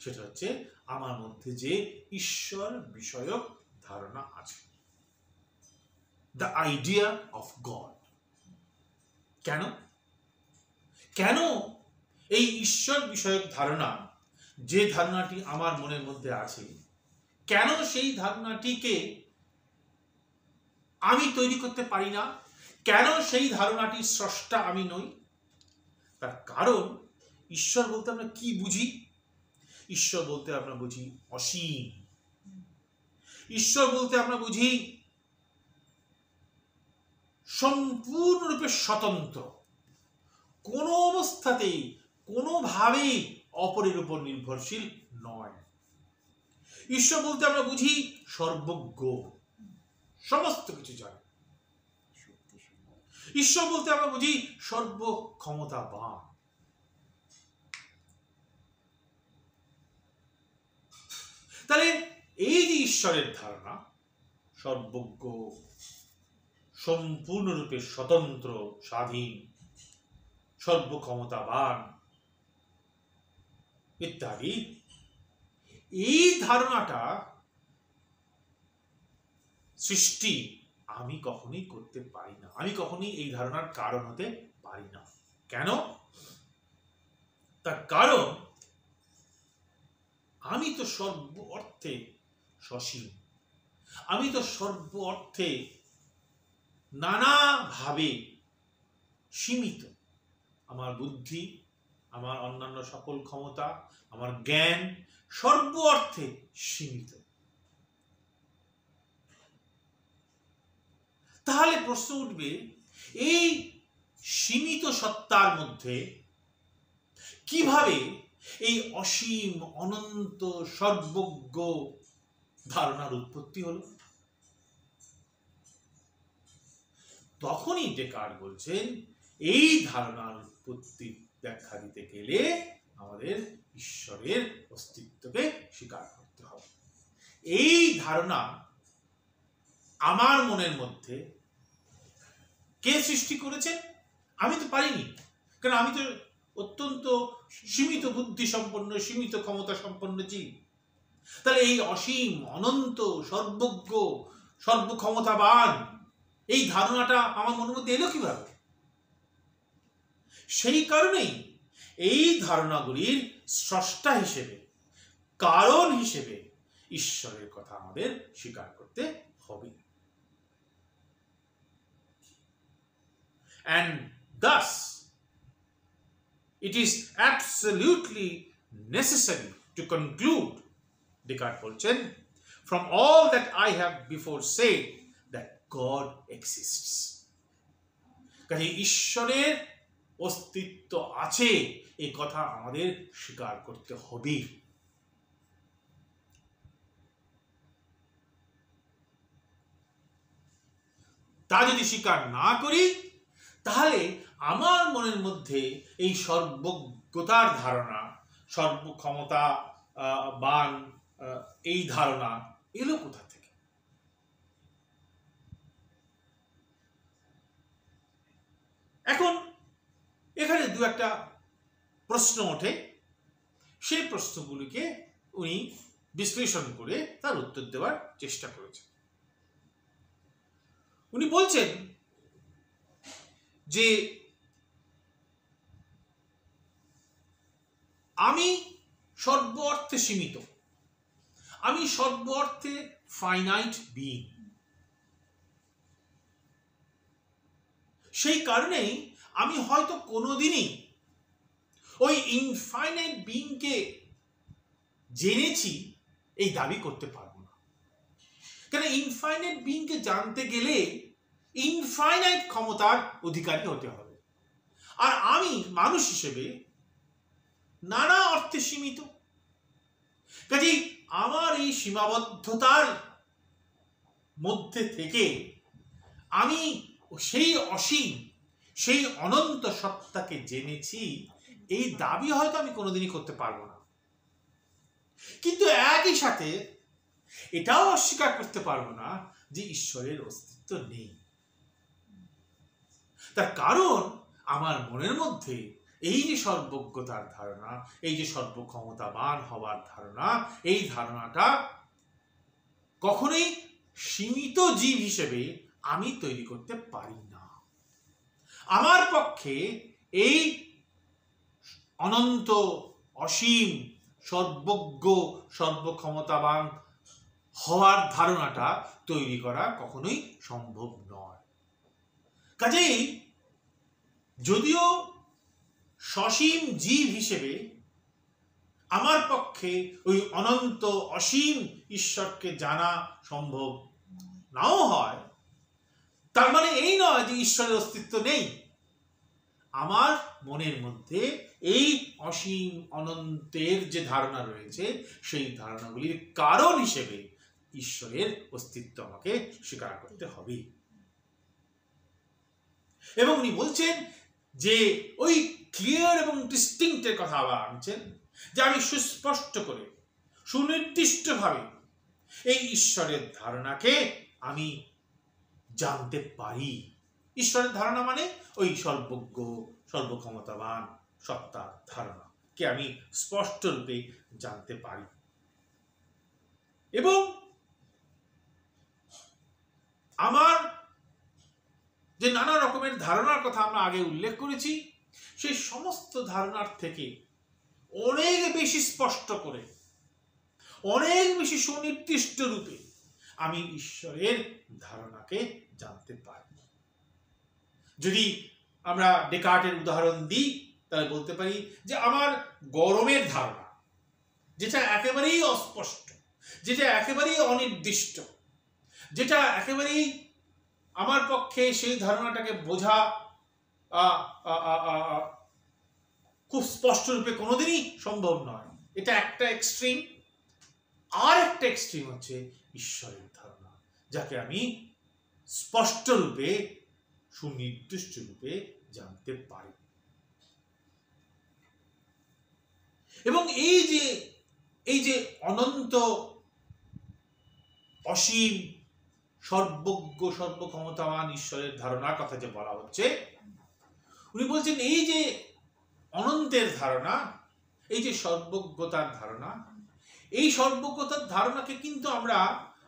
সেটা হচ্ছে আমার মধ্যে যে ঈশ্বর বিষয়ক ধারণা আছে, দ্য আইডিয়া অফ গড। কেন কেন এই ঈশ্বর বিষয়ক ধারণা, যে ধারণাটি আমার মনের মধ্যে আছে, কেন সেই ধারণাটিকে আমি তৈরি করতে পারি না? কেন সেই ধারণাটির স্রষ্টা আমি নই? তার কারণ, ঈশ্বর বলতে আমরা কি বুঝি? ঈশ্বর বলতে আমরা বুঝি অসীম। ঈশ্বর বলতে আমরা বুঝি সম্পূর্ণরূপে স্বতন্ত্র, কোনো অবস্থাতেই কোনোভাবেই অপরের উপর নির্ভরশীল নয়। ঈশ্বর বলতে আমরা বুঝি সর্বজ্ঞ, সমস্ত কিছু জানে। ঈশ্বর বলতে আমরা বুঝি সর্বক্ষমতাবান। তাহলে এই যে ঈশ্বরের ধারণা, সর্বজ্ঞ, সম্পূর্ণরূপে স্বতন্ত্র, স্বাধীন, সর্বক্ষমতাবান ইত্যাদি, এই ধারণাটা সৃষ্টি আমি কখনোই করতে পারি না, আমি কখনোই এই ধারণার কারণ হতে পারি না। কেন? তার কারণ আমি তো সর্ব অর্থে সসীম, আমি তো সর্ব অর্থে নানাভাবে সীমিত। আমার বুদ্ধি, আমার অন্যান্য সকল ক্ষমতা, আমার জ্ঞান সর্ব অর্থে সীমিত। তাহলে প্রশ্ন উঠবে, এই সীমিত সত্তার মধ্যে কিভাবে এই অসীম, অনন্ত, সর্বজ্ঞ ধারণার উৎপত্তি হলো? তখনই ডেকার্ট বলছেন, এই ধারণার উৎপত্তি ব্যাখ্যা দিতে গেলে আমাদের ঈশ্বরের অস্তিত্বকে স্বীকার করতে হবে। এই ধারণা আমার মনের মধ্যে কে সৃষ্টি করেছেন? আমি তো পারিনি, কারণ আমি তো অত্যন্ত সীমিত বুদ্ধি সম্পন্ন, সীমিত ক্ষমতা সম্পন্ন জীব। তাহলে এই অসীম, অনন্ত, সর্বজ্ঞ, সর্বক্ষমতাবান এই ধারণাটা আমার মনের মধ্যে এলো কিভাবে? সেই কারণেই এই ধারণাগুলির স্রষ্টা হিসেবে, কারণ হিসেবে ঈশ্বরের কথা আমাদের স্বীকার করতে হবে। And thus it is absolutely necessary to conclude, Descartes বলছেন, from all that I have before said that God exists. কাজে ঈশ্বরের অস্তিত্ব আছে এই কথা আমাদের স্বীকার করতে হবে। তা যদি স্বীকার না করি, তাহলে আমার মনের মধ্যে এই সর্বজ্ঞতার ধারণা, সর্বক্ষমতা বান এই ধারণা এলো কোথা থেকে? এখন এখানে দু একটা প্রশ্ন ওঠে, সেই প্রশ্নগুলিকে উনি বিশ্লেষণ করে তার উত্তর দেওয়ার চেষ্টা করেছেন। উনি বলছেন যে আমি সর্ব অর্থে সীমিত, আমি সর্ব অর্থে ফাইনাইট বিইং। সেই কারণেই আমি হয়তো কোনোদিনই ওই ইনফাইনাইট বিইংকে জেনেছি এই দাবি করতে পারবো না। কারণ ইনফাইনাইট বিইংকে জানতে গেলে ইনফাইনাইট ক্ষমতার অধিকারী হতে হবে, আর আমি মানুষ হিসেবে নানা অর্থে সীমিত। কাজেই আমার এই সীমাবদ্ধতার মধ্যে থেকে আমি সেই অসীম, সেই অনন্ত সত্তাকে জেনেছি এই দাবি হয়তো আমি কোনোদিনই করতে পারবো না। কিন্তু একই সাথে এটাও অস্বীকার করতে পারবো না যে ঈশ্বরের অস্তিত্ব নেই। তার কারণ আমার মনের মধ্যে এই যে সর্বজ্ঞতার ধারণা, এই যে সর্বক্ষমতাবান হওয়ার ধারণা, এই ধারণাটা কখনোই সীমিত জীব হিসেবে আমি তৈরি করতে পারি না। আমার পক্ষে এই অনন্ত, অসীম, সর্বজ্ঞ, সর্বক্ষমতাবান হওয়ার ধারণাটা তৈরি করা কখনোই সম্ভব নয়। কাজেই যদিও সসীম জীব হিসেবে আমার পক্ষে ওই অনন্ত, অসীম ঈশ্বরকে জানা সম্ভব নাও হয়, তার মানে এই নয় যে ঈশ্বরের অস্তিত্ব নেই। আমার মনের মধ্যে এই অসীম অনন্তের যে ধারণা রয়েছে, সেই ধারণাগুলির কারণ হিসেবে ঈশ্বরের অস্তিত্ব আমাকে স্বীকার করতে হবে। এবং উনি বলছেন যে ওই ক্লিয়ার এবং ডিস্টিংক্টের কথা আবার আনছেন, যে আমি সুস্পষ্ট করে, সুনির্দিষ্টভাবে এই ঈশ্বরের ধারণাকে আমি জানতে পারি। ঈশ্বরের ধারণা মানে ওই সর্বজ্ঞ সর্বক্ষমতাবান সত্তার ধারণাকে আমি স্পষ্ট রূপে জানতে পারি। এবং আমার যে নানা রকমের ধারণার কথা আমরা আগে উল্লেখ করেছি, সেই সমস্ত ধারণার থেকে অনেক বেশি স্পষ্ট করে, অনেক বেশি সুনির্দিষ্ট রূপে আমি ঈশ্বরের ধারণাকে জানতে পারি। যদি আমরা ডেকার্টের উদাহরণ দিই, তাহলে বলতে পারি যে আমার গরমের ধারণা, যেটা একেবারেই অস্পষ্ট, যেটা একেবারেই অনির্দিষ্ট, যেটা একেবারেই আমার পক্ষে সেই ধারণাটাকে বোঝা খুব স্পষ্ট রূপে কোনোদিনই সম্ভব নয়। এটা একটা এক্সট্রিম। আর একটা এক্সট্রিম হচ্ছে ঈশ্বরের ধারণা, যাকে আমি স্পষ্ট রূপে সুনির্দিষ্ট রূপে জানতে পারি। এবং এই যে অনন্ত অসীম সর্বজ্ঞ সর্বক্ষমতাবান ঈশ্বরের ধারণার কথা যে বলা হচ্ছে, উনি বলছেন এই যে অনন্তের ধারণা, এই যে সর্বজ্ঞতার ধারণা, এই সর্বজ্ঞতার ধারণাকে কিন্তু আমরা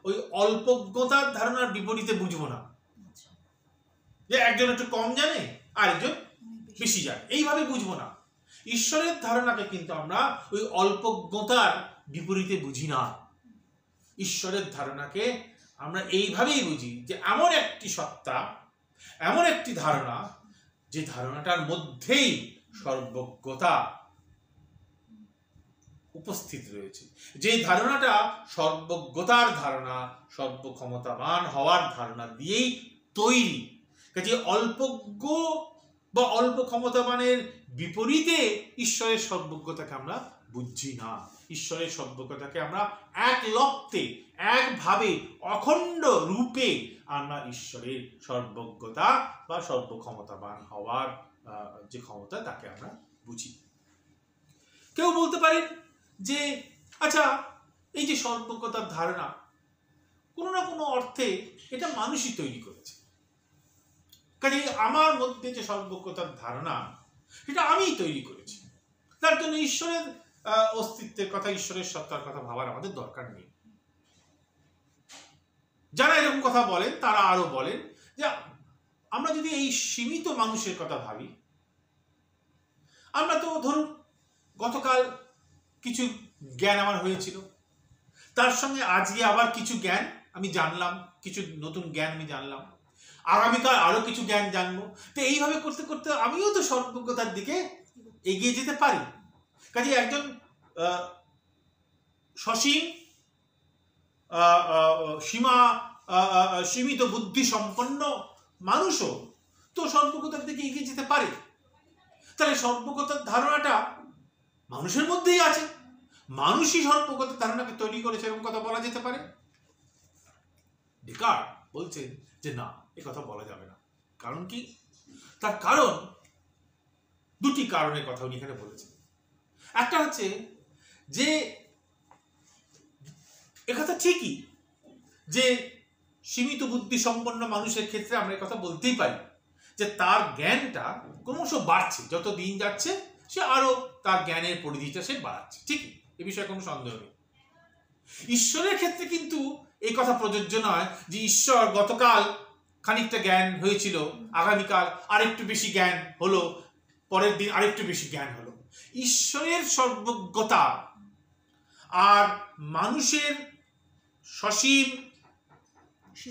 ওই অল্পজ্ঞতার ধারণার বিপরীতে বুঝবো না, যে একজন একটু কম জানে আর একজন বেশি জানে, এইভাবে বুঝবো না। ঈশ্বরের ধারণাকে কিন্তু আমরা ওই অল্পজ্ঞতার বিপরীতে বুঝি না। ঈশ্বরের ধারণাকে আমরা এইভাবেই বুঝি যে এমন একটি সত্তা, এমন একটি ধারণা, যে ধারণাটার মধ্যেই সর্বজ্ঞতা উপস্থিত রয়েছে, যে ধারণাটা সর্বজ্ঞতার ধারণা, সর্বক্ষমতাবান হওয়ার ধারণা দিয়েই তৈরি। কাজে অল্পজ্ঞ বা অল্প ক্ষমতাবানের বিপরীতে ঈশ্বরের সর্বজ্ঞতাকে আমরা বুঝছি না। ঈশ্বরের সর্বজ্ঞতাকে আমরা এক লপ্তে, একভাবে, অখণ্ড রূপে আমরা ঈশ্বরের সর্বজ্ঞতা বা সর্বক্ষমতাবান হওয়ার যে ক্ষমতা, তাকে আমরা বুঝি। কেউ বলতে পারেন যে আচ্ছা, এই যে সর্বজ্ঞতার ধারণা, কোনো না কোনো অর্থে এটা মানুষই তৈরি করেছে। কাজে আমার মধ্যে যে সর্বজ্ঞতার ধারণা, সেটা আমিই তৈরি করেছি। তার জন্য ঈশ্বরের অস্তিত্বের কথা, ঈশ্বরের সত্তার কথা ভাবার আমাদের দরকার নেই। যারা এরকম কথা বলেন তারা আরো বলেন যে আমরা যদি এই সীমিত মানুষের কথা ভাবি, আমরা তো ধরুন গতকাল কিছু জ্ঞান আমার হয়েছিল, তার সঙ্গে আজকে আবার কিছু জ্ঞান আমি জানলাম, কিছু নতুন জ্ঞান আমি জানলাম, আগামীকাল আরো কিছু জ্ঞান জানবো। তো এইভাবে করতে করতে আমিও তো সর্বজ্ঞতার দিকে এগিয়ে যেতে পারি। কাজে একজন সসীম সীমিত বুদ্ধি সম্পন্ন মানুষও তো সর্বজ্ঞতার দিকে এগিয়ে যেতে পারে। তাহলে সর্বজ্ঞতার ধারণাটা মানুষের মধ্যেই আছে, মানুষই সর্বজ্ঞতার ধারণাকে তৈরি করেছে, এরকম কথা বলা যেতে পারে। ডেকার্ট বলছেন যে না, এ কথা বলা যাবে না। কারণ কি? তার কারণ, দুটি কারণের কথা উনি এখানে বলেছেন। একটা হচ্ছে যে একথা ঠিকই যে সীমিত বুদ্ধি সম্পন্ন মানুষের ক্ষেত্রে আমরা কথা বলতেই পারি যে তার জ্ঞানটা ক্রমশ বাড়ছে, যত দিন যাচ্ছে সে আরো তার জ্ঞানের পরিধিটা সে বাড়াচ্ছে, ঠিকই, এ বিষয়ে কোনো সন্দেহ নেই। ঈশ্বরের ক্ষেত্রে কিন্তু এই কথা প্রযোজ্য নয় যে ঈশ্বর গতকাল খানিকটা জ্ঞান হয়েছিল, আগামীকাল আরেকটু বেশি জ্ঞান হলো, পরের দিন আরেকটু বেশি জ্ঞান হলো। ঈশ্বরের সর্বজ্ঞতা আর মানুষের সসীম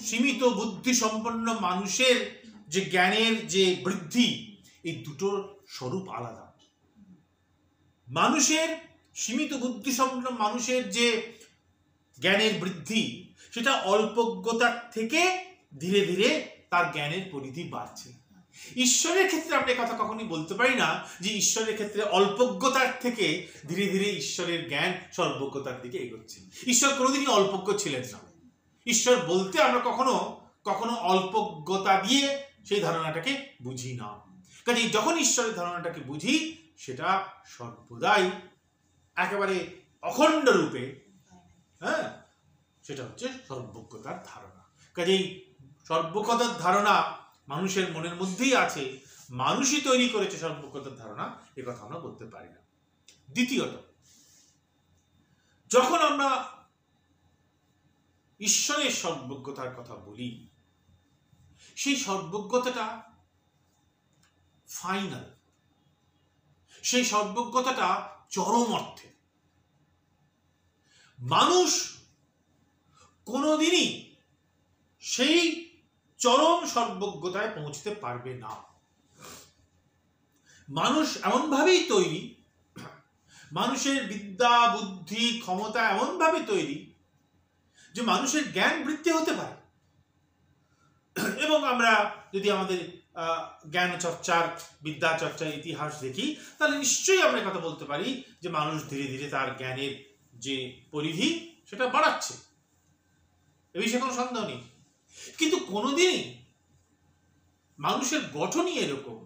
সীমিত বুদ্ধি সম্পন্ন মানুষের যে জ্ঞানের যে বৃদ্ধি, এই দুটোর স্বরূপ আলাদা। মানুষের সীমিত বুদ্ধি সম্পন্ন মানুষের যে জ্ঞানের বৃদ্ধি, সেটা অল্পজ্ঞতার থেকে ধীরে ধীরে তার জ্ঞানের পরিধি বাড়ছে। ঈশ্বরের ক্ষেত্রে আমরা কথা কখনই বলতে পারি না যে ঈশ্বরের ক্ষেত্রে অল্পজ্ঞতার থেকে ধীরে ধীরে ঈশ্বরের জ্ঞান সর্বজ্ঞতার দিকে এগোচ্ছে। ঈশ্বর কোনোদিনই অল্পজ্ঞ ছিলেন না। ঈশ্বর বলতে আমরা কখনো কখনো অল্পজ্ঞতা দিয়ে সেই ধারণাটাকে বুঝি না। কাজে যখন ঈশ্বরের ধারণাটাকে বুঝি, সেটা সর্বদাই একেবারে অখণ্ড রূপে, সেটা হচ্ছে সর্বজ্ঞতার ধারণা। কাজেই সর্বজ্ঞতার ধারণা মানুষের মনের মধ্যেই আছে, মানুষই তৈরি করেছে সর্বজ্ঞতার ধারণা, এ কথা আমরা বলতে পারি না। দ্বিতীয়ত, যখন আমরা ঈশ্বরের সর্বজ্ঞতার কথা বলি, সেই সর্বজ্ঞতাটা ফাইনাল, সেই সর্বজ্ঞতাটা চরম অর্থে। মানুষ কোনোদিনই সেই চরম সর্বজ্ঞতায় পৌঁছতে পারবে না। মানুষ এমনভাবেই তৈরি, মানুষের বিদ্যা বুদ্ধি ক্ষমতা এমনভাবে তৈরি যে মানুষের জ্ঞান বৃদ্ধি হতে পারে। এবং আমরা যদি আমাদের জ্ঞান চর্চার, বিদ্যা চর্চার ইতিহাস দেখি, তাহলে নিশ্চয়ই আমরা কথা বলতে পারি যে মানুষ ধীরে ধীরে তার জ্ঞানের যে পরিধি সেটা বাড়াচ্ছে, এ বিষয়ে কোনো সন্দেহ নেই। কিন্তু কোনোদিনই মানুষের গঠনই এরকম,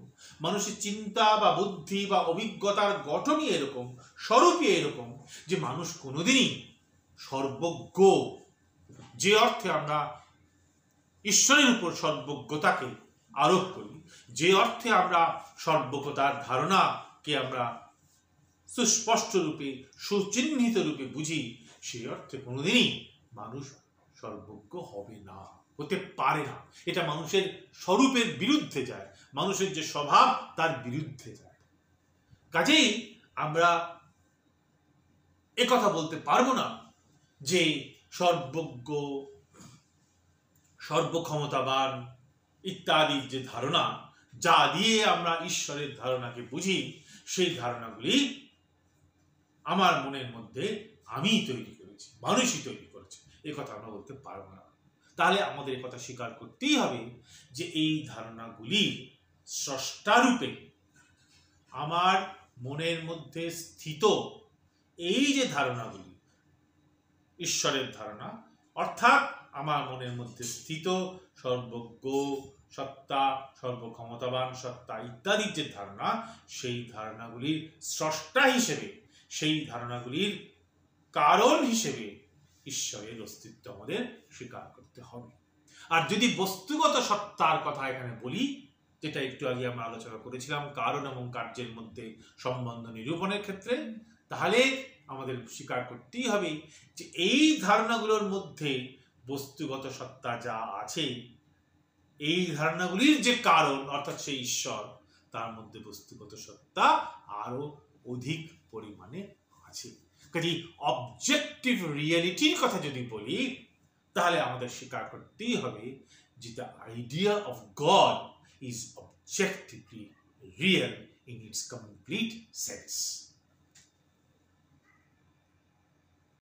মানুষের চিন্তা বা বুদ্ধি বা অভিজ্ঞতার গঠনই এরকম, স্বরূপই এরকম যে মানুষ কোনোদিনই সর্বজ্ঞ, যে অর্থে আমরা ঈশ্বরের উপর সর্বজ্ঞতাকে আরোপ করি, যে অর্থে আমরা সর্বজ্ঞতার ধারণাকে আমরা সুস্পষ্ট রূপে সুচিহ্নিত রূপে বুঝি, সেই অর্থে কোনোদিনই মানুষ সর্বজ্ঞ হবে না, হতে পারে না। এটা মানুষের স্বরূপের বিরুদ্ধে যায়, মানুষের যে স্বভাব তার বিরুদ্ধে যায়। কাজেই আমরা একথা বলতে পারবো না যে সর্বজ্ঞ, সর্বক্ষমতাবান ইত্যাদি যে ধারণা, যা দিয়ে আমরা ঈশ্বরের ধারণাকে বুঝি, সেই ধারণাগুলি আমার মনের মধ্যে আমি তৈরি করেছি, মানুষই তৈরি করেছে, এ কথা আমরা বলতে পারবো না। তাহলে আমাদের এ কথা স্বীকার করতেই হবে যে এই ধারণাগুলি স্রষ্টারূপে আমার মনের মধ্যে স্থিত, এই যে ধারণাগুলি ঈশ্বরের ধারণা, অর্থাৎ আমার মনের মধ্যে স্থিত সর্বজ্ঞ সত্তা, সর্বক্ষমতাবান সত্তা ইত্যাদির যে ধারণা, সেই ধারণাগুলির স্রষ্টা হিসেবে, সেই ধারণাগুলির কারণ হিসেবে ঈশ্বরের অস্তিত্ব আমাদের স্বীকার করতে হবে। আর যদি বস্তুগত সত্তার কথা এখানে বলি, যেটা একটু আগে আমরা আলোচনা করেছিলাম কারণ এবং কার্যের মধ্যে সম্বন্ধ নিরূপণের ক্ষেত্রে, তাহলে আমাদের স্বীকার করতেই হবে যে এই ধারণাগুলোর মধ্যে বস্তুগত সত্তা যা আছে, এই ধারণাগুলির যে কারণ অর্থাৎ সেই ঈশ্বর, তার মধ্যে বস্তুগত সত্তা আরো অধিক পরিমাণে আছে। কাজে অবজেক্টিভ রিয়েলিটির কথা যদি বলি, তাহলে আমাদের স্বীকার করতেই হবে যে the idea of god is objectively real in it's complete sense.